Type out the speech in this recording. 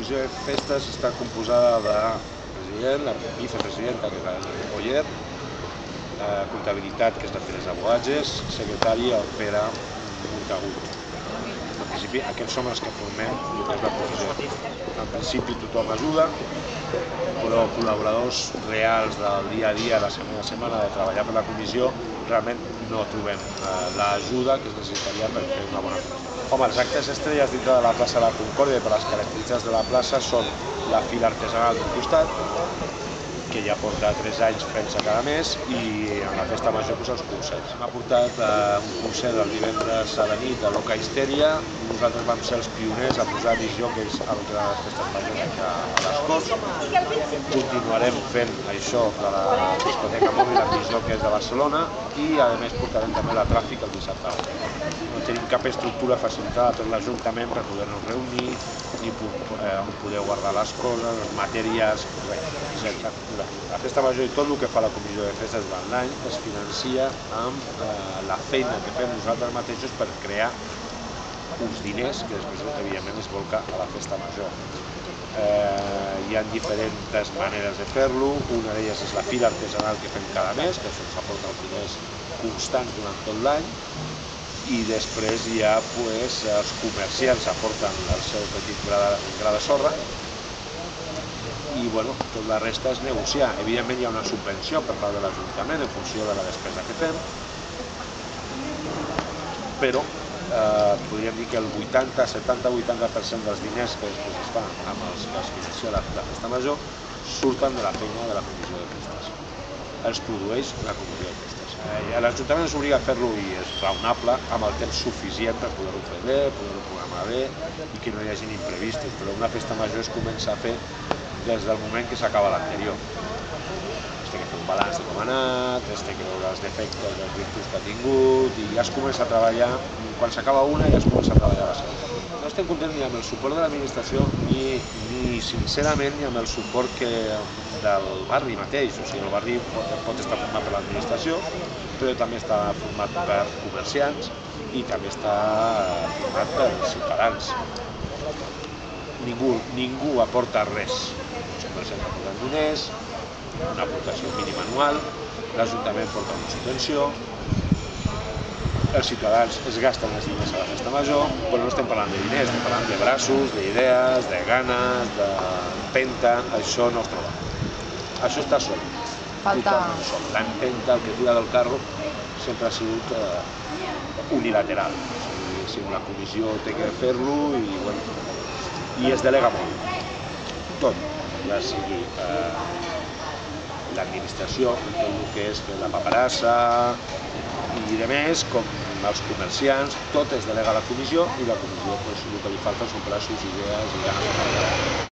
comissió de festes està composada de president, la vicepresidenta, que és la Oller, comptabilitat, que és la Teresa Boages, secretari, el Pere Montagut. En principi, aquests som els que formem el que és la comissió. En principi tothom ajuda, però col·laboradors reals del dia a dia, la setmana a setmana, de treballar per la comissió, realment no trobem l'ajuda que es necessitaria per fer una bona comissió. Home, els actes estrelles dintre de la plaça de la Concòrdia, per les característiques de la plaça, són la fira artesanal d'un costat, que ja porta 3 anys fent-se cada mes, i en la festa major els concerts. Hem portat un concert el divendres a la nit a l'Oca Histèria. Nosaltres vam ser els pioners a posar discjòqueis a les festes majors a les Corts. Continuarem fent això de la discoteca mòbil amb discjòqueis de Barcelona i a més portarem també la Tràfic el dissabte. No tenim cap estructura facilitada per l'Ajuntament per poder-nos reunir, ni poder guardar les coses, les matèries, etc. La festa major i tot el que fa la comissió de festes durant l'any es financia amb la feina que fem nosaltres mateixos per crear uns diners que després, evidentment, es volca a la festa major. Hi ha diferents maneres de fer-lo. Una d'elles és la fira artesanal que fem cada mes, que això ens aporta els diners constants durant tot l'any, i després hi ha els comerciants aporten el seu petit gra de sorra, i tota la resta és negociar. Evidentment hi ha una subvenció per part de l'Ajuntament en funció de la despesa que fem, però podríem dir que el 70-80% dels diners que després es fan amb els que es financia la festa major surten de la feina de la comissió de festes. Els produeix la comissió de festes. L'Ajuntament ens obliga a fer-lo i és raonable, amb el temps suficient per poder-ho fer bé, poder-ho programar bé i que no hi hagin imprevistos, però una festa major es comença a fer des del moment que s'acaba l'anterior. Es té que fer un balanç de com ha anat, es té que veure els defectes, les virtuts que ha tingut, i ja es comença a treballar, quan s'acaba una ja es comença a treballar la segona. No estem contents ni amb el suport de l'administració ni sincerament ni amb el suport del barri mateix. O sigui, el barri pot estar format per l'administració, però també està format per comerciants i també està format per ciutadans. Ningú aporta res. Els comerciants aporten diners, una aportació mínima anual, l'Ajuntament porta una subvenció, els ciutadans es gasten els diners a la festa major, però no estem parlant de diners, estem parlant de braços, d'idees, de ganes, d'empenta. Això no es troba. Això està sol. Totalment sol. L'empenta, el que tira del carro, sempre ha sigut unilateral. O sigui, la comissió té que fer-lo i es delega molt. Tot, ja sigui l'administració, tot el que és la paperassa i demés, com els comerciants, tot es delega a la comissió i la comissió el que li falta són braços, idees i ganes de treballar.